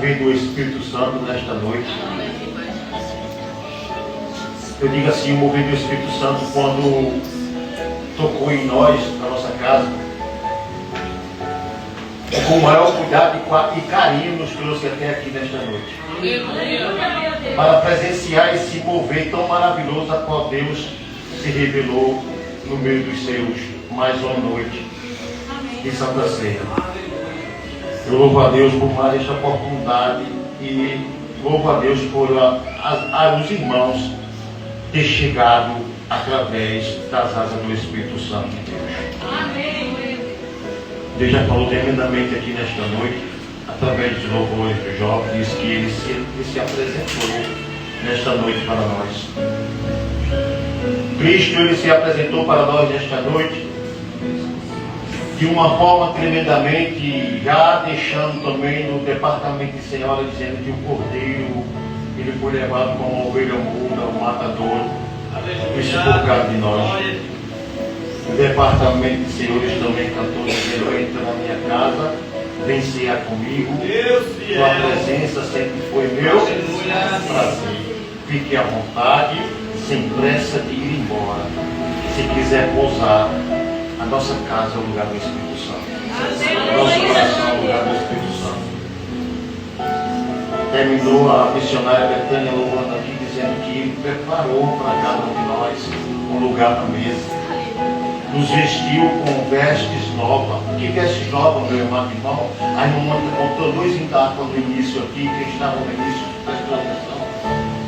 mover do Espírito Santo nesta noite. Eu digo assim, o mover do Espírito Santo quando tocou em nós, na nossa casa, com o maior cuidado e carinho nos trouxe até aqui nesta noite. Para presenciar esse mover tão maravilhoso a qual Deus se revelou no meio dos seus mais uma noite de Santa Ceia. Eu louvo a Deus por mais esta oportunidade e louvo a Deus por os irmãos ter chegado através das asas do Espírito Santo de Deus. Amém. Deus já falou tremendamente aqui nesta noite, através dos louvores dos jovens, que ele se apresentou nesta noite para nós. Cristo, ele se apresentou para nós nesta noite de uma forma tremendamente, já deixando também no departamento de senhora, dizendo que o cordeiro, ele foi levado como uma ovelha muda, o matador, isso por causa de nós. O departamento de senhores também cantou, dizendo: entra na minha casa, vem cear comigo, tua presença sempre foi meu prazer. Fique à vontade, sem pressa de ir embora. Se quiser pousar, a nossa casa é o lugar do Espírito Santo. Nosso coração é o lugar do Espírito Santo. Terminou a missionária Betânia louvando aqui, dizendo que ele preparou para cada um de nós um lugar na mesa. Nos vestiu com vestes novas. Que vestes novas, meu amado irmão? A irmã contou dois encargos no início aqui, que estavam no início desta atenção,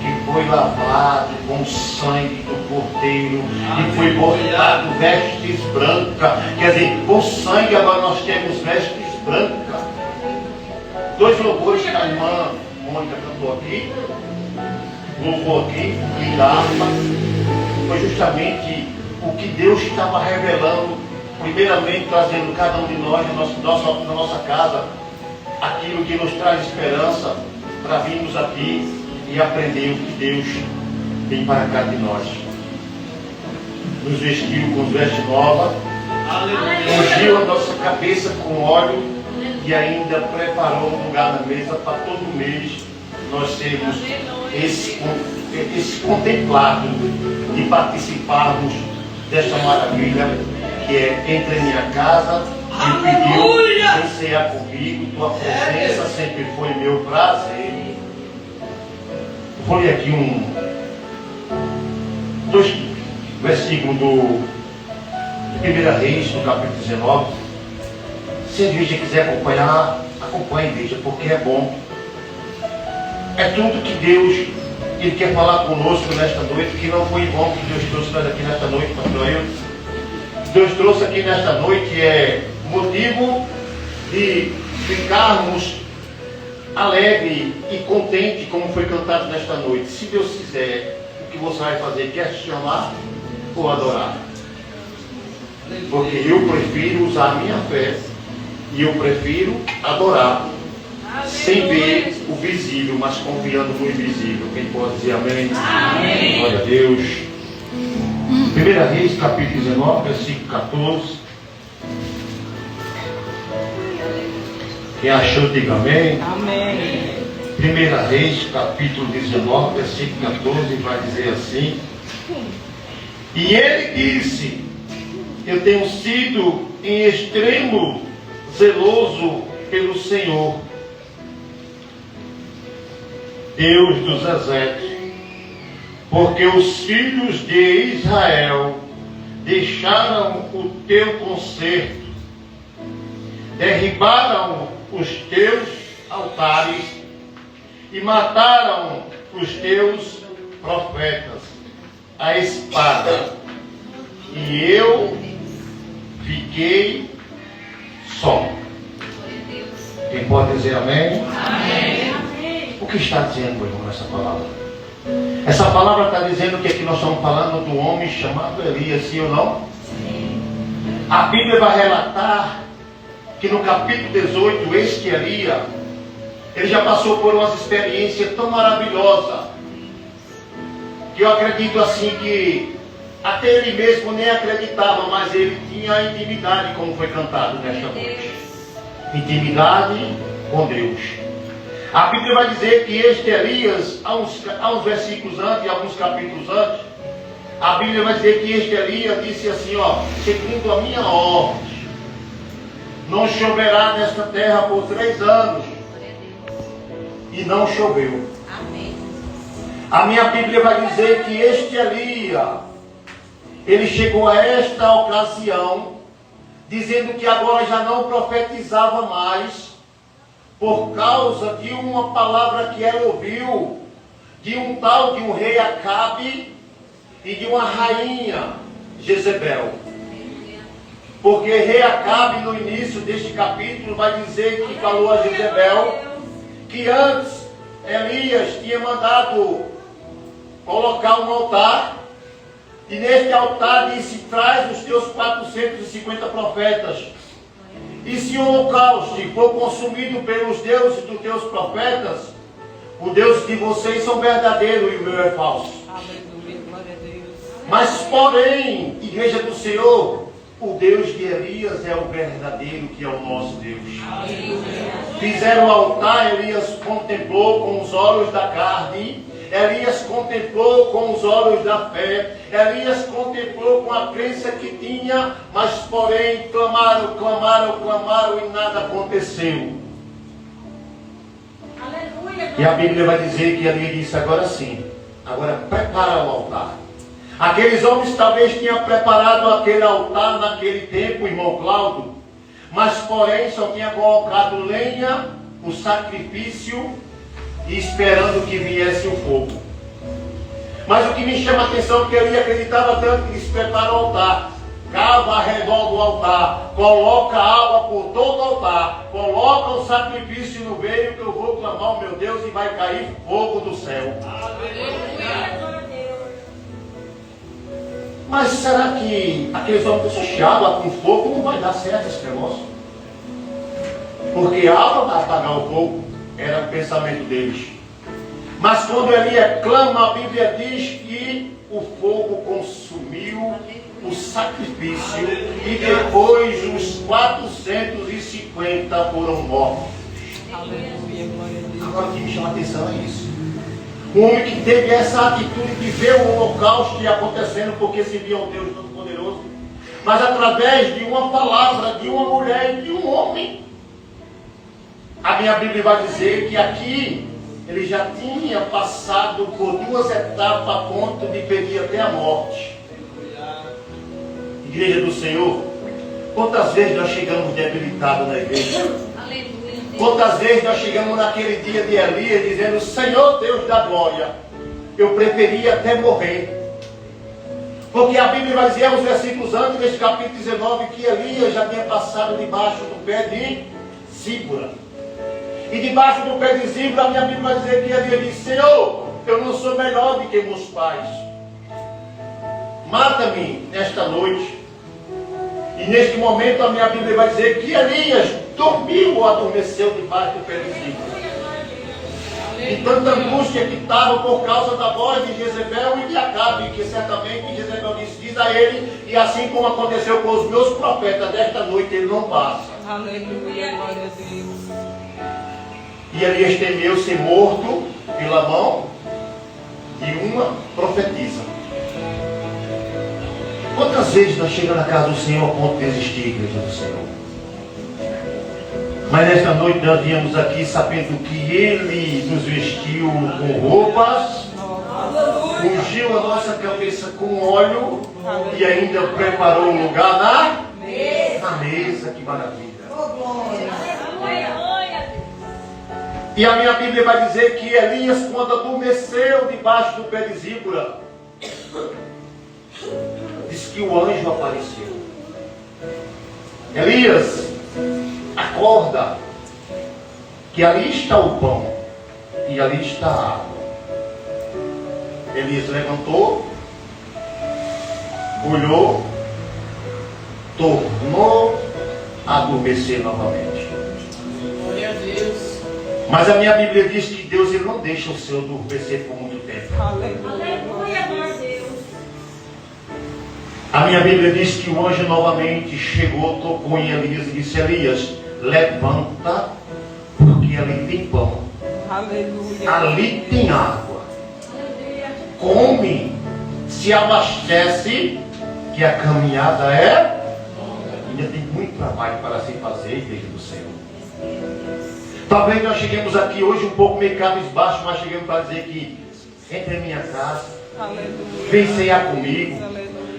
que foi lavado com o sangue do cordeiro e foi botado vestes brancas. Quer dizer, com sangue agora nós temos vestes brancas. Dois louvores que a irmã Mônica cantou aqui, louvou aqui, e da harpa, foi justamente o que Deus estava revelando, primeiramente trazendo cada um de nós, na nossa casa, aquilo que nos traz esperança para virmos aqui e aprender o que Deus tem para cada de nós. Nos vestiu com vestes novas, ungiu a nossa cabeça com óleo e ainda preparou um lugar na mesa para todo mês nós termos esse contemplado de participarmos desta maravilha que é: entra em minha casa e pediu, vem cear comigo, tua presença sempre foi meu prazer. Vou ler aqui dois versículos de 1 Reis, no capítulo 19. Se a igreja quiser acompanhar, acompanhe a igreja, porque é bom. É tudo que Deus Ele quer falar conosco nesta noite, que não foi em vão que Deus trouxe nós aqui nesta noite, pastor eu. Deus trouxe aqui nesta noite é motivo de ficarmos alegre e contente, como foi cantado nesta noite. Se Deus quiser, o que você vai fazer? Questionar ou adorar? Porque eu prefiro usar a minha fé e eu prefiro adorar, sem ver o visível, mas confiando no invisível. Quem pode dizer amém? Amém. Glória a Deus. 1 Reis, capítulo 19, versículo 14. Quem achou, diga amém. Amém. 1 Reis, capítulo 19, versículo 14, vai dizer assim: e ele disse: eu tenho sido em extremo zeloso pelo Senhor, Deus dos exércitos, porque os filhos de Israel deixaram o teu concerto, derribaram os teus altares e mataram os teus profetas à espada, e eu fiquei só. Quem pode dizer amém? Amém. O que está dizendo, meu irmão, essa palavra? Essa palavra está dizendo que aqui nós estamos falando do homem chamado Elias, sim ou não? Sim. A Bíblia vai relatar que no capítulo 18, este Elias, ele já passou por umas experiências tão maravilhosas, que eu acredito assim que até ele mesmo nem acreditava, mas ele tinha a intimidade, como foi cantado nesta noite. Intimidade com Deus. A Bíblia vai dizer que este Elias, há uns versículos antes, alguns capítulos antes, a Bíblia vai dizer que este Elias disse assim, segundo a minha ordem, não choverá nesta terra por 3 anos. E não choveu. Amém. A minha Bíblia vai dizer que este Elias, ele chegou a esta ocasião, dizendo que agora já não profetizava mais, por causa de uma palavra que ele ouviu, de um tal de um rei Acabe e de uma rainha Jezebel. Porque rei Acabe, no início deste capítulo, vai dizer que falou a Jezebel que antes Elias tinha mandado colocar um altar, e neste altar disse: traz os teus 450 profetas, e se o holocausto for consumido pelos deuses dos teus profetas, os deuses de vocês são verdadeiros e o meu é falso. Aleluia, glória a Deus. Mas porém, igreja do Senhor, o Deus de Elias é o verdadeiro, que é o nosso Deus. Fizeram o altar, Elias contemplou com os olhos da carne, Elias contemplou com os olhos da fé, Elias contemplou com a crença que tinha, mas porém clamaram e nada aconteceu. Aleluia. E a Bíblia vai dizer que Elias disse: agora sim, agora prepara o altar. Aqueles homens talvez tinham preparado aquele altar naquele tempo, irmão Cláudio, mas porém só tinha colocado lenha, o sacrifício, e esperando que viesse o fogo. Mas o que me chama a atenção é que ele acreditava tanto que se prepara o altar, cava ao redor do altar, coloca água por todo o altar, coloca o sacrifício no meio, que eu vou clamar ao meu Deus e vai cair fogo do céu. Mas será que aqueles homens pensam: água com fogo não vai dar certo esse negócio? Porque a água vai apagar o fogo, era o pensamento deles. Mas quando Elias clama, a Bíblia diz que o fogo consumiu o sacrifício e depois os 450 foram mortos. Aleluia, glória a Deus. Agora o que me chama a atenção é isso. Um homem que teve essa atitude de ver o holocausto acontecendo porque se via o Deus Todo-Poderoso, mas através de uma palavra, de uma mulher e de um homem. A minha Bíblia vai dizer que aqui ele já tinha passado por 2 etapas a ponto de pedir até a morte. Igreja do Senhor, quantas vezes nós chegamos debilitados na igreja? Quantas vezes nós chegamos naquele dia de Elias dizendo: Senhor Deus da glória, eu preferia até morrer. Porque a Bíblia vai dizer, uns versículos antes, neste capítulo 19, que Elias já tinha passado debaixo do pé de Zípora. E debaixo do pé de Zípora, a minha Bíblia vai dizer que Elias disse: Senhor, eu não sou melhor do que meus pais. Mata-me nesta noite. E neste momento a minha Bíblia vai dizer que Elias dormiu ou adormeceu debaixo do pé de Zípora. E tanta angústia que estava por causa da voz de Jezebel e de Acabe, que certamente Jezebel diz a ele, e assim como aconteceu com os meus profetas, desta noite ele não passa. Aleluia, glória a Deus. E Elias temeu ser morto pela mão de uma profetisa. Quantas vezes nós chegamos na casa do Senhor a ponto de desistir, igreja do Senhor? Mas nesta noite nós viemos aqui sabendo que Ele nos vestiu com roupas, ungiu a nossa cabeça com óleo e ainda preparou um lugar na mesa. Que maravilha! E a minha Bíblia vai dizer que Elias, quando adormeceu debaixo do pé de Zípora, diz que o anjo apareceu. Elias, acorda, que ali está o pão e ali está a água. Elias levantou, olhou, tornou a adormecer novamente. Glória a Deus. Mas a minha Bíblia diz que Deus ele não deixa o seu adormecer por muito tempo. Aleluia, glória a Deus. A minha Bíblia diz que o anjo novamente chegou, tocou em Elias e disse: Elias, levanta, porque ali tem pão Aleluia. Ali tem água. Come, se abastece, que a caminhada ainda tem muito trabalho para se fazer, igreja do Senhor. Talvez nós cheguemos aqui hoje um pouco meio cabisbaixo, mas chegamos para dizer que entre em minha casa, vem ceiar comigo.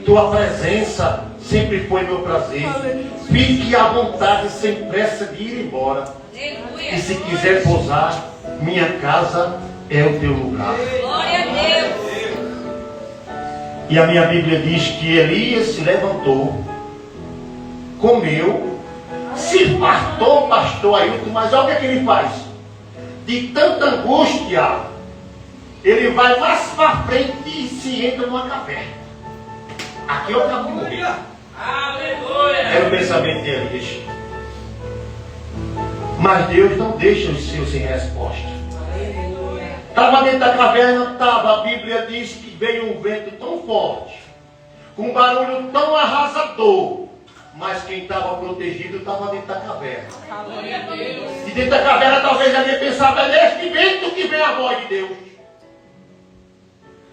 Tua presença sempre foi meu prazer. Fique à vontade, sem pressa de ir embora. E se quiser pousar, minha casa é o teu lugar. Glória a Deus. E a minha Bíblia diz que Elias se levantou, comeu, se fartou, pastor Ailton, mas olha o que ele faz. De tanta angústia, ele vai mais para frente e se entra numa caverna. Aqui eu acabo de morrer. Aleluia. Era o pensamento de Elias. Mas Deus não deixa os seus sem resposta. Estava dentro da caverna, estava. A Bíblia diz que veio um vento tão forte, com um barulho tão arrasador, mas quem estava protegido estava dentro da caverna. Glória a Deus. E dentro da caverna talvez alguém pensava, é neste vento que vem a voz de Deus.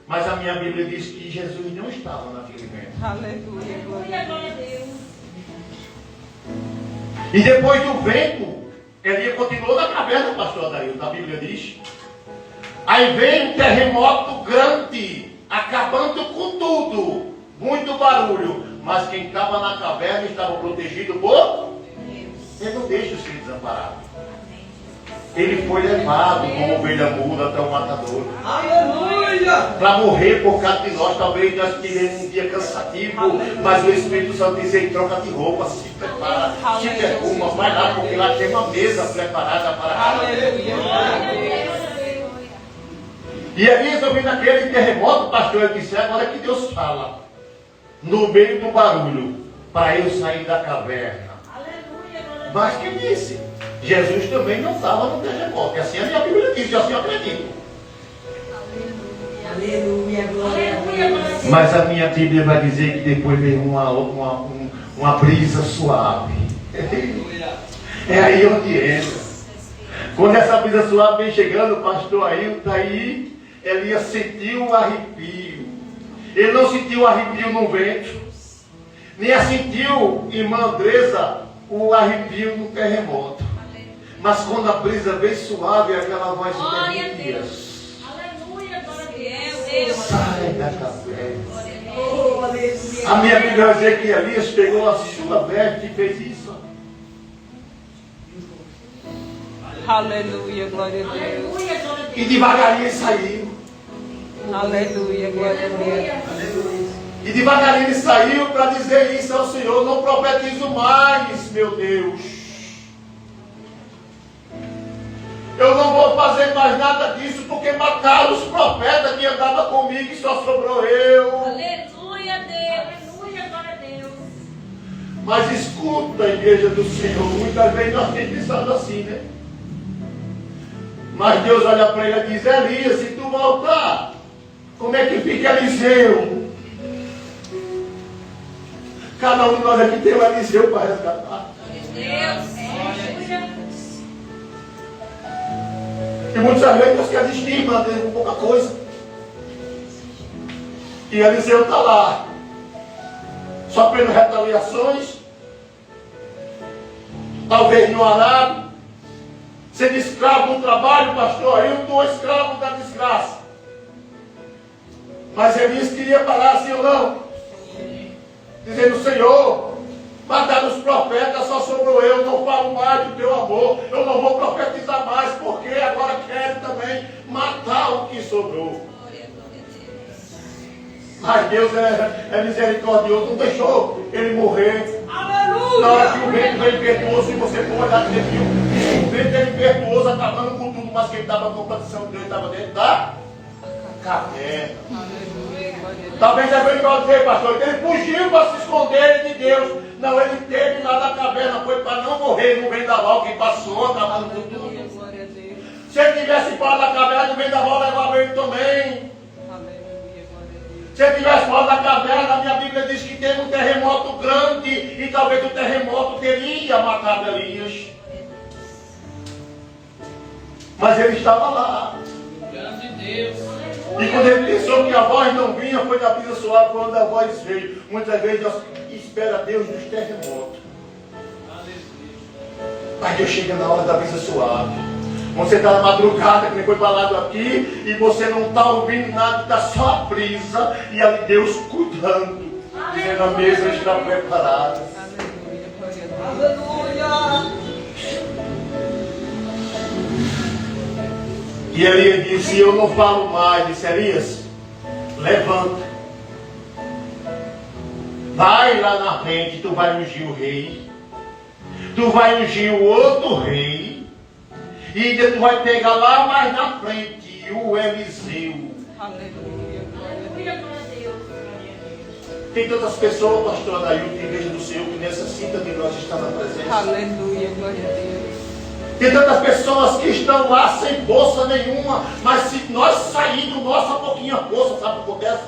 Mas a minha Bíblia diz que Jesus não estava naquele vento. Aleluia. Glória a Deus. E depois do vento, Elias continuou na caverna, pastor Adailton, a Bíblia diz. Aí vem um terremoto grande, acabando com tudo. Muito barulho. Mas quem estava na caverna estava protegido por Deus. Ele não deixa os filhos desamparados. Ele foi levado como ovelha muda até o matador. Aleluia. Para morrer por causa de nós. Talvez nós tivemos um dia cansativo. Mas o Espírito Santo diz: ei, troca de roupa, se prepara, se perfuma, vai lá, porque lá tem uma mesa preparada para Aleluia. E Elias, ouvindo aquele terremoto, pastor, ele disse: agora que Deus fala, no meio do barulho, para eu sair da caverna. Mas quem disse? Jesus também não estava no terremoto. E assim a minha Bíblia diz, e assim eu acredito. Aleluia, glória a Deus. Mas a minha Bíblia vai dizer que depois veio uma brisa suave. É aí onde entra. Quando essa brisa suave vem chegando, o pastor Ailton, aí Elias sentiu um arrepio. Ele não sentiu o arrepio no vento, nem sentiu, irmã Andresa, o arrepio no terremoto. Mas quando a brisa veio suave, aquela voz de Elias: aleluia, glória a Deus. sai da caverna. A minha Bíblia vai dizer que Elias pegou a sua veste e fez isso. Aleluia, glória a Deus. E devagarinho saiu. Aleluia, glória a Deus. E devagarinho ele saiu para dizer isso ao Senhor: não profetizo mais, meu Deus. Eu não vou fazer mais nada disso, porque mataram os profetas que andavam comigo e só sobrou eu. Aleluia, Deus. Aleluia, glória a Deus. Mas escuta, igreja do Senhor, muitas vezes nós temos pensado assim, né? Mas Deus olha para ele e diz: Elias, se tu voltar, como é que fica Eliseu? Cada um de nós aqui tem um Eliseu para resgatar. Deus. E muitas vezes Deus quer desestimar com pouca coisa. E Eliseu está lá, sofrendo retaliações, talvez no arado, sendo escravo do trabalho, pastor. Eu estou escravo da desgraça. Mas Elias queria parar assim ou não, dizendo: Senhor, mataram os profetas, só sobrou eu, não falo mais do teu amor, eu não vou profetizar mais, porque agora quero também matar o que sobrou. Mas Deus é misericordioso, não deixou ele morrer. Aleluia. Na hora que o vento veio impetuoso, e você for olhar no filme, o vento era impetuoso, acabando com tudo, mas quem estava com condição de Deus estava dentro da caverna. Aleluia, glória a Deus. Talvez é melhor dizer, pastor, que ele fugiu para se esconder de Deus. Não, ele teve lá na caverna, foi para não morrer no vendaval que passou, acabando com tudo. Aleluia, glória a Deus. Se ele tivesse fora da caverna, o vendaval levava ele também. Aleluia, glória a Deus. Se ele estivesse fora da caverna, a minha Bíblia diz que teve um terremoto grande, e talvez o terremoto teria matado Elias. Mas ele estava lá. Grande Deus. E quando ele pensou que a voz não vinha, foi na brisa suave quando a voz veio. Muitas vezes nós esperamos Deus nos terremotos. Mas Deus chega na hora da brisa suave. Quando você está na madrugada, que nem foi falado aqui, e você não está ouvindo nada, está só a brisa, e ali Deus cuidando, dizendo a mesa está preparada. Aleluia. E Elias disse: eu não falo mais. Disse: Elias, levanta, vai lá na frente, tu vai ungir o rei, tu vai ungir o outro rei, e ainda tu vai pegar lá mais na frente o Eliseu. Aleluia. Aleluia, glória a Deus. Tem tantas pessoas, pastor Adailton, igreja do Senhor, que necessita de nós estar na presença. Aleluia, glória a Deus. Tem tantas pessoas que estão lá sem força nenhuma, mas se nós sairmos nossa pouquinha força, sabe o que acontece?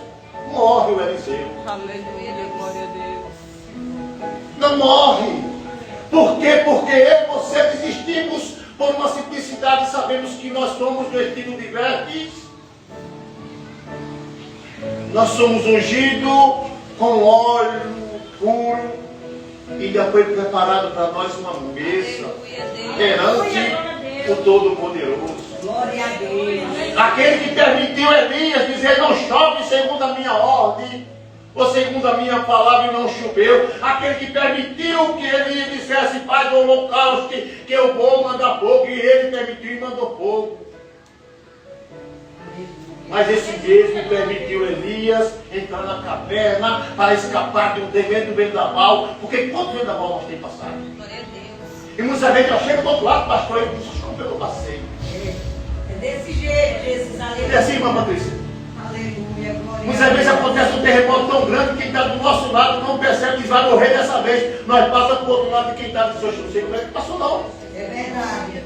Morre o Eliseu. Aleluia, glória a Deus. Não morre. Por quê? Porque eu e você desistimos por uma simplicidade, sabemos que nós somos do espírito de verdes. Nós somos ungidos com óleo puro. E já foi preparado para nós uma mesa perante o Todo-Poderoso. Glória a Deus. Aquele que permitiu Elias dizer: não chove segundo a minha ordem, ou segundo a minha palavra, e não choveu. Aquele que permitiu que Elias dissesse: faz do holocausto, que eu vou mandar fogo, e ele permitiu e mandou fogo. Mas esse mesmo permitiu Elias entrar na caverna para escapar de um tremendo vendaval. Porque quanto vendaval nós temos passado? Glória a Deus. E muitas vezes eu chego do outro lado, pastor, e eu disse: desculpa, eu passei. É desse jeito, Jesus. E Aleluia. assim, irmã Patrícia. Aleluia, glória Muitas vezes acontece um terremoto tão grande que quem está do nosso lado não percebe que vai morrer dessa vez. Nós passamos para o outro lado e quem está do seu não sei como é que passou, não. É verdade.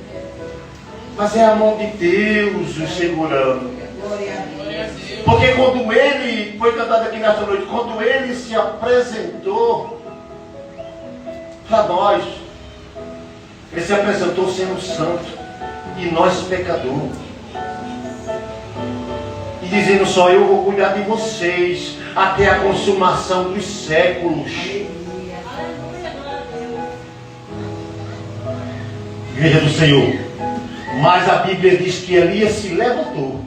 Mas é a mão de Deus o segurando. Glória a Deus. Porque quando ele, foi cantado aqui nessa noite, quando ele se apresentou para nós, ele se apresentou sendo santo e nós pecadores. E dizendo: só eu vou cuidar de vocês até a consumação dos séculos. Aleluia, glória a Deus. Igreja do Senhor. Mas a Bíblia diz que Elias se levantou.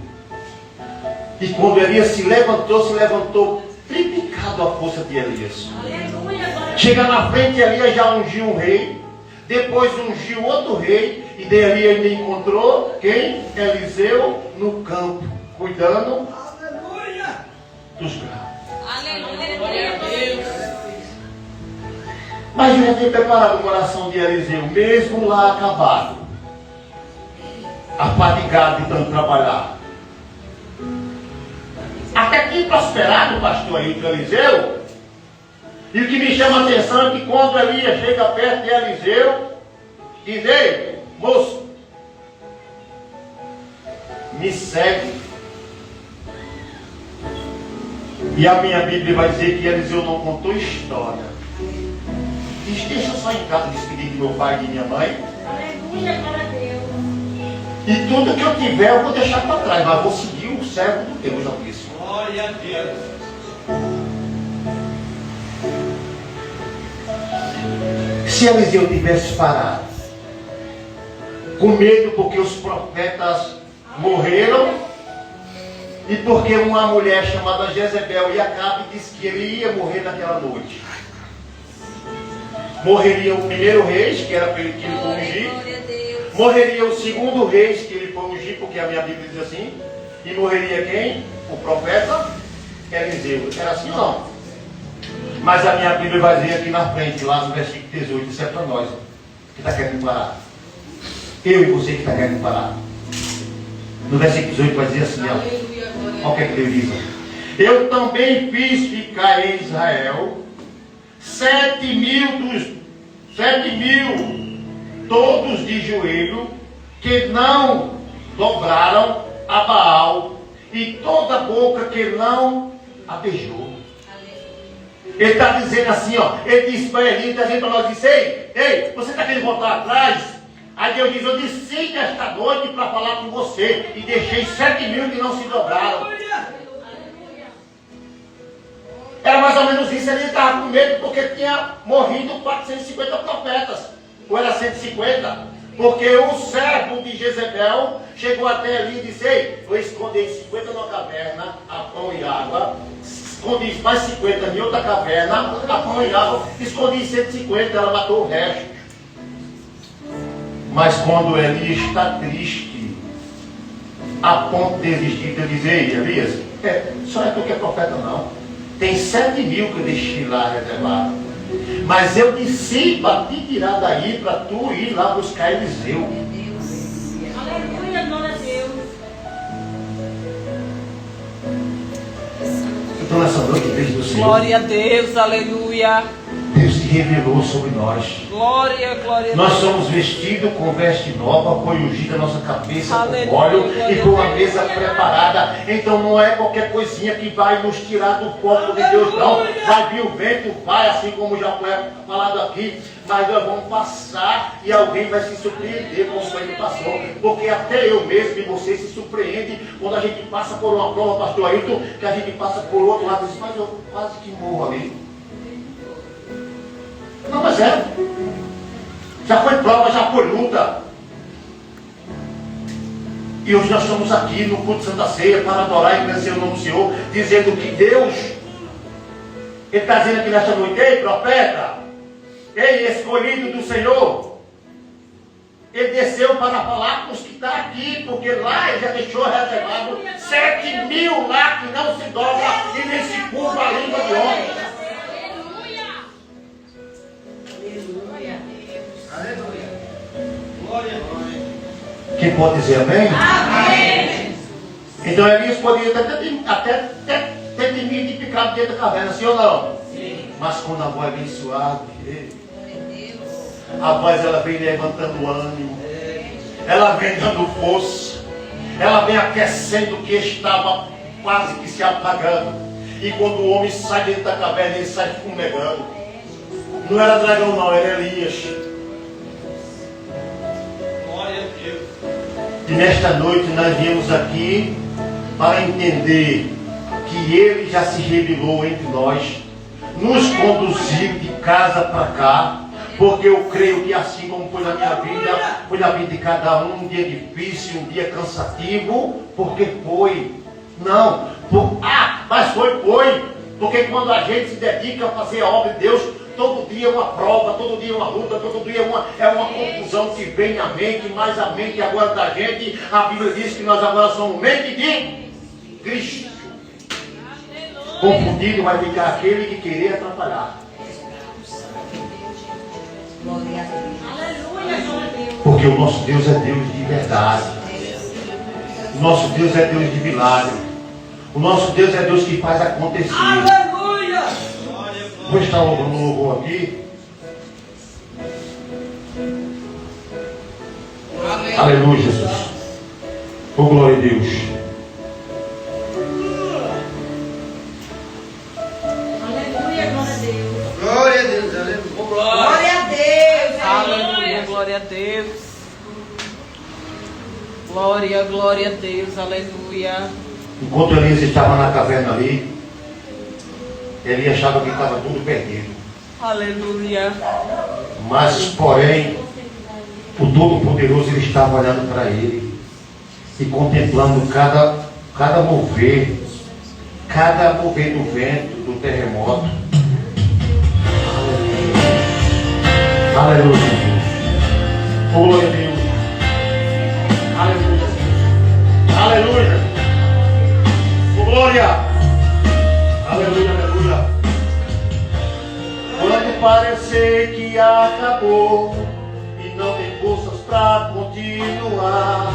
E quando Elias se levantou triplicado a força de Elias. Aleluia, glória a Deus. Chega na frente, Elias já ungiu um rei. Depois ungiu outro rei. E daí Elias ainda encontrou quem? Eliseu no campo, cuidando dos gravos. Aleluia, glória a Deus. Mas eu já tinha preparado o coração de Eliseu, mesmo lá acabado, afadigado de tanto trabalhar. Até que prosperado, pastor Eliseu. E o que me chama a atenção é que quando Elias chega perto de Eliseu, diz: ei, moço, me segue. E a minha Bíblia vai dizer que Eliseu não contou história. Diz: deixa eu só em casa despedir de meu pai e de minha mãe. Aleluia, glória a Deus. E tudo que eu tiver eu vou deixar para trás, mas vou seguir o servo do Deus Altíssimo. Glória a Deus. Se Eliseu tivesse parado, com medo porque os profetas morreram, e porque uma mulher chamada Jezebel e Acabe disse que ele ia morrer naquela noite. Morreria o primeiro rei, que era pelo que ele foi ungir. Glória a Deus. Morreria o segundo rei, que ele foi ungir, porque a minha Bíblia diz assim. E morreria quem? O profeta Eliseu. Era assim não. Mas a minha Bíblia vai dizer aqui na frente, lá no versículo 18, isso é para nós, que está querendo parar. Eu e você que está querendo parar. No versículo 18 vai dizer assim, ó. Aleluia, glória Olha o que é que ele diz. Eu também fiz ficar em Israel 7.000 todos de joelho, que não dobraram a Baal, e toda a boca que não a beijou. Ele está dizendo assim, ó. Ele disse para Elias, está dizendo para nós, disse: ei, você está querendo voltar atrás? Aí Deus diz, eu desci esta noite para falar com você e deixei 7.000 que não se dobraram. Era mais ou menos isso, ele estava com medo porque tinha morrido 450 profetas, ou era 150, porque o servo de Jezebel chegou até ali e disse, ei, eu escondi 50 numa caverna, a pão e água, escondi mais 50 em outra caverna, a pão e água, escondi 150, ela matou o resto. Mas quando Elias está triste, a ponto de desistir, ele diz, ei, Elias, só é tu que é profeta não. Tem 7.000 que eu deixei lá reservado. Mas eu desci para te tirar daí, para tu ir lá buscar Eliseu. Aleluia, glória a Deus. Então nessa noite, igreja do Senhor, Glória a Deus, aleluia. Deus se revelou sobre nós. Glória, glória a Nós Deus. somos vestidos com veste nova, foi ungida a nossa cabeça Aleluia, com óleo glória e a com uma Deus. mesa preparada. Então não é qualquer coisinha que vai nos tirar do foco de Deus, não. Vai vir o vento, vai, assim como já foi falado aqui, mas nós vamos passar e alguém vai se surpreender como ele passou. Porque até eu mesmo e você se surpreende quando a gente passa por uma prova, pastor Ailton, que a gente passa por outro lado e diz, mas eu quase que morro ali. Não, mas é. Já foi prova, já foi luta. E hoje nós estamos aqui no culto de Santa Ceia para adorar e agradecer o nome do Senhor, dizendo que Deus, Ele está dizendo aqui nesta noite, ei profeta, ei escolhido do Senhor, Ele desceu para falar com os que estão aqui, porque lá Ele já deixou reservado 7.000 lá que não se dobra e nem se curva a língua de homem. Quem pode dizer amém? Amém. Então Elias poderia até ter temido de ficar dentro da caverna, sim ou não? Sim. Mas quando a voz vem suave, a voz ela vem levantando o ânimo, ela vem dando força, ela vem aquecendo o que estava quase que se apagando. E quando o homem sai dentro da caverna, ele sai fumegando. Não era dragão não, era Elias. E nesta noite nós viemos aqui para entender que Ele já se revelou entre nós, nos conduziu de casa para cá, porque eu creio que assim como foi na minha vida, foi na vida de cada um dia difícil, um dia cansativo, porque foi. Não, mas foi, porque quando a gente se dedica a fazer a obra de Deus, todo dia é uma prova, todo dia é uma luta, todo dia é uma confusão que vem à mente, mas a mente agora da gente, a Bíblia diz que nós agora somos mente de Cristo. Confundido vai ficar aquele que querer atrapalhar. Aleluia, glória a Deus. Porque o nosso Deus é Deus de verdade. O nosso Deus é Deus de milagre. O nosso Deus é Deus que faz acontecer. Aleluia. Vou estar louvando o louvor aqui. Aleluia, Jesus. Oh, glória a Deus. Aleluia, glória a Deus. Glória a Deus, aleluia. Glória a Deus. Aleluia, glória a Deus. Glória, glória a Deus, aleluia. Enquanto Elias estava na caverna ali, ele achava que estava tudo perdido. Aleluia. Mas, porém, o Todo-Poderoso ele estava olhando para ele e contemplando cada mover do vento, do terremoto. Aleluia. Aleluia. Oh, glória a Deus. Aleluia. Aleluia. Oh, glória. Aleluia, aleluia. Quando parecer que acabou e não tem forças para continuar,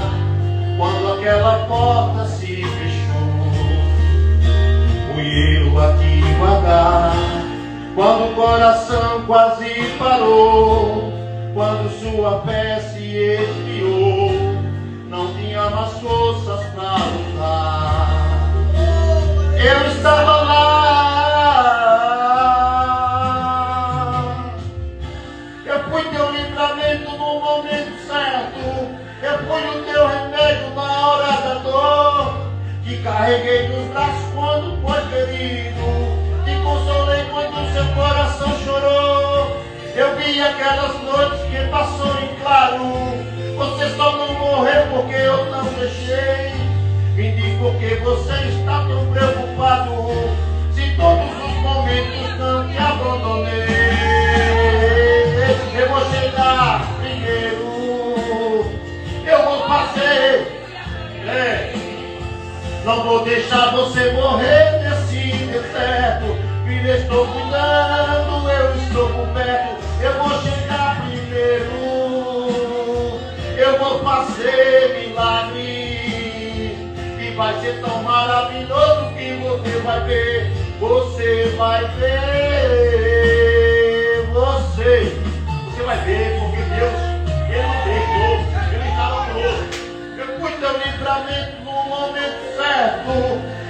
quando aquela porta se fechou, fui eu aqui devagar. Quando o coração quase parou, quando sua fé se esfriou, não tinha mais forças para lutar. Eu estava lá, eu fui teu livramento no momento certo. carreguei nos braços quando foi ferido, te consolei quando seu coração chorou. Eu vi aquelas noites que passou em claro, você só não morreu porque eu não deixei. Me diz por que você está tão preocupado, se todos os momentos não te abandonei. Eu vou chegar primeiro, eu vou fazer, não vou deixar você morrer nesse deserto. Filha, estou cuidando, eu estou coberto. Eu vou chegar primeiro, eu vou fazer milagre, e vai ser tão maravilhoso que você vai ver. Você vai ver, você vai ver, porque Deus, Ele não deixou, Ele estava conosco. Eu fui teu livramento no momento certo,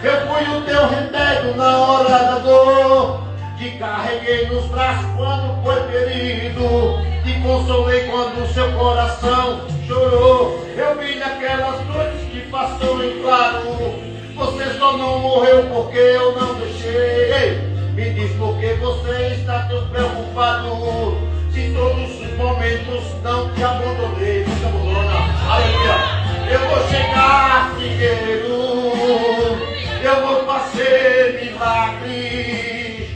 eu fui o teu remédio na hora da dor. Te carreguei nos braços quando foi ferido, te consolei quando seu coração chorou. Eu vi naquelas noites que passou em claro, você só não morreu porque eu não deixei. Me diz por que você está tão preocupado, se todos os momentos não te abandonei. Não te abandona, aleluia. Eu vou chegar primeiro, eu vou fazer milagres,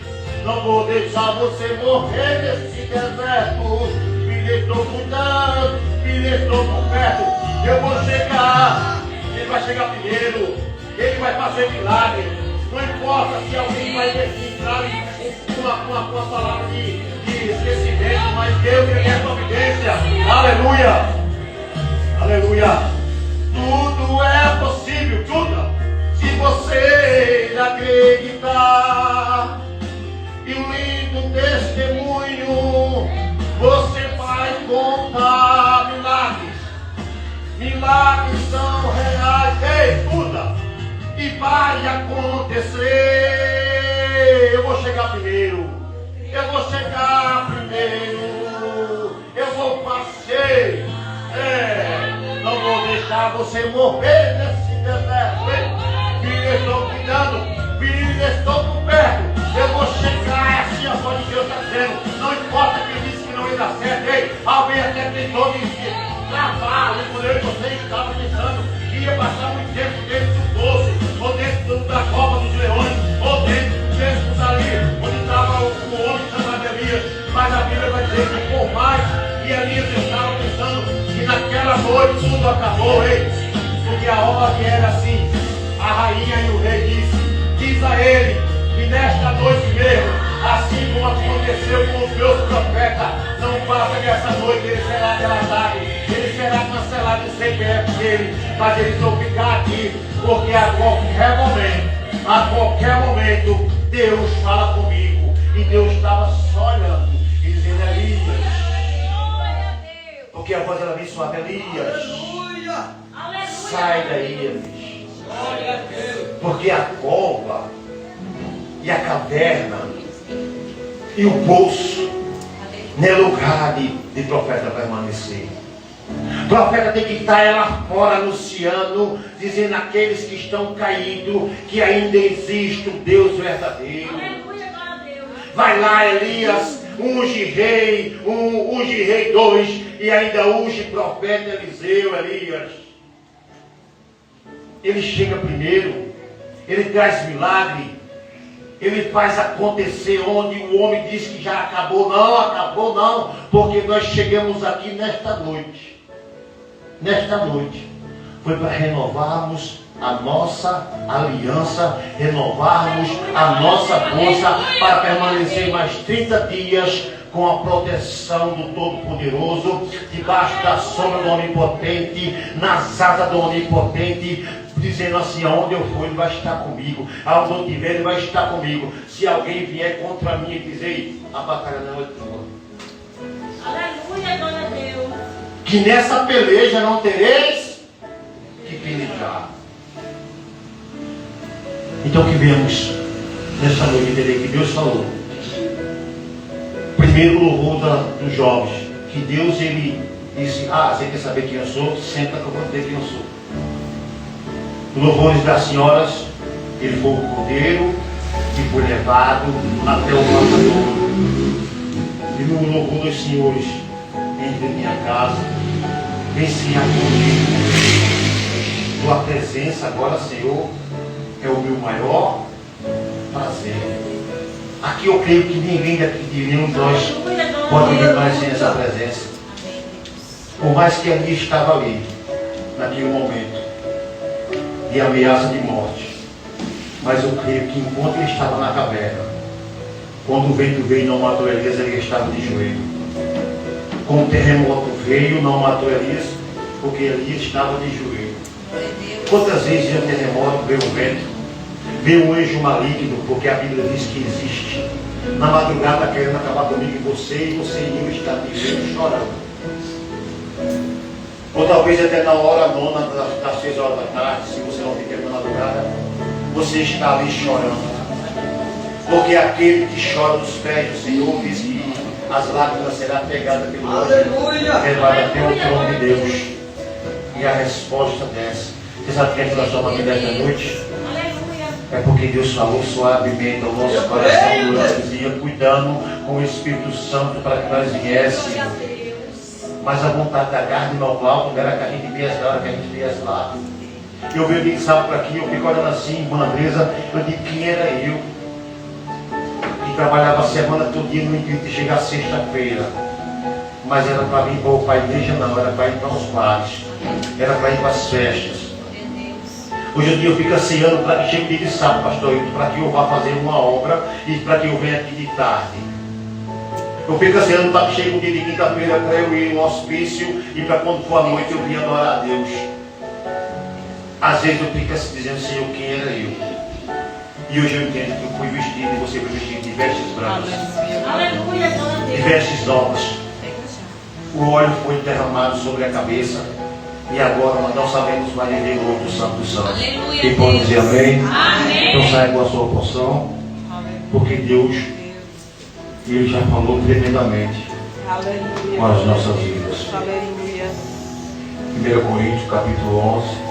não vou deixar você morrer nesse deserto. Filha, estou cuidando, filha, estou por perto. Eu vou chegar, ele vai chegar primeiro, ele vai fazer milagre. Não importa se alguém vai entrar com uma palavra de esquecimento, mas Deus, Ele é providência. Aleluia, aleluia. Tudo é possível, tudo, se você acreditar. E um lindo testemunho você vai contar. Milagres são reais. Escuta, e vai acontecer. Eu vou chegar primeiro, eu vou chegar primeiro, eu vou fazer. Não vou deixar você morrer nesse deserto. Filha, estou cuidando, filha, estou por perto. Eu vou chegar, é assim a voz de Deus está dizendo. Não importa quem disse que não ia dar certo. Alguém até tentou me travar, quando eu e você estava pensando que ia passar muito tempo dentro do poço, ou dentro da cova dos leões, ou dentro ali, onde estava o homem chamado Elias. Mas a Bíblia vai dizer que por mais que Elias estava pensando que naquela noite tudo acabou, porque a ordem era assim. A rainha e o rei diz a ele que nesta noite mesmo, assim como aconteceu com os meus profetas, não passa que essa noite ele será delatado, ele será cancelado e sem perto dele, mas eles vão ficar aqui, porque a qualquer momento, Deus fala comigo. E Deus estava só olhando e dizendo: Elias, porque a voz era bem suave: Elias, sai daí, Elias. Porque a cova e a caverna e o poço não é lugar de profeta permanecer. O profeta tem que estar lá fora anunciando, dizendo àqueles que estão caídos que ainda existe um Deus verdadeiro. Vai lá, Elias, unge rei 2 e ainda unge profeta Eliseu. Elias, ele chega primeiro, ele traz milagre, ele faz acontecer onde o homem diz que já acabou. Não acabou não, porque nós chegamos aqui nesta noite. Foi para renovarmos a nossa aliança, renovarmos a nossa força para permanecer mais 30 dias com a proteção do Todo-Poderoso, debaixo da sombra do Onipotente, nas asas do Onipotente, dizendo assim: aonde eu for, Ele vai estar comigo, aonde eu estiver, Ele vai estar comigo. Se alguém vier contra mim e dizer: a batalha não é tua. Aleluia, glória a Deus. Que nessa peleja não tereis que pelejar. Então que vemos nessa noite entender que Deus falou. Primeiro louvor dos jovens, que Deus ele disse: você quer saber quem eu sou? Senta que eu vou dizer quem eu sou. Louvores das senhoras, ele foi o cordeiro que foi levado até o matadouro. E no louvor dos senhores, entre em minha casa, vem se comigo. Tua presença agora, Senhor, é o meu maior prazer. Aqui eu creio que ninguém daqui de nenhum de nós pode vir mais sem essa presença. Por mais que ali estava ali, naquele momento de ameaça de morte. Mas eu creio que enquanto ele estava na caverna, quando o vento veio e não matou Elias, ele estava de joelho. Quando o terremoto veio, não matou Elias, porque Elias estava de joelho. Quantas vezes veio o terremoto, veio o vento, veio um anjo maligno, porque a Bíblia diz que existe, na madrugada querendo acabar comigo e você e eu estar de joelho chorando. Ou talvez até na hora nona das 6 horas da tarde, se você não fica na madrugada, você está ali chorando. Porque aquele que chora nos pés do Senhor diz que as lágrimas serão pegadas pelo anjo, levada até o trono de Deus. E a resposta dessa. Você sabe que nós estamos aqui nesta noite? É porque Deus falou suavemente ao nosso coração durante o dia, cuidando com o Espírito Santo para que nós viéssemos. Mas a vontade da carne normal não era que a gente viesse na hora que a gente viesse lá. Eu vejo quem sabe por aqui, eu fico olhando assim, com Andresa, eu digo quem era eu. Que trabalhava a semana todo dia no intuito de chegar sexta-feira. Mas era para vir para a igreja não, era para ir para os bares, era para ir para as festas. Hoje em dia eu fico ansiando para que chegue o dia de sábado, pastor, para que eu vá fazer uma obra e para que eu venha aqui de tarde. Eu fico ansiando para que chegue o dia de quinta-feira para eu ir no hospício e para quando for a noite eu vir adorar a Deus. Às vezes eu fico assim dizendo, Senhor, quem era eu? E hoje eu entendo que eu fui vestido e você foi vestido de vestes brancas. Aleluia, glória a De Deus. vestes novas. O óleo foi derramado sobre a cabeça. E agora nós não sabemos mais viver no outro Santo dos Santos. Aleluia, Quem pode dizer amém? Amém. Então saia com a sua porção. Porque Deus, Ele já falou tremendamente Aleluia. com as nossas vidas. Aleluia. 1 Coríntios capítulo 11.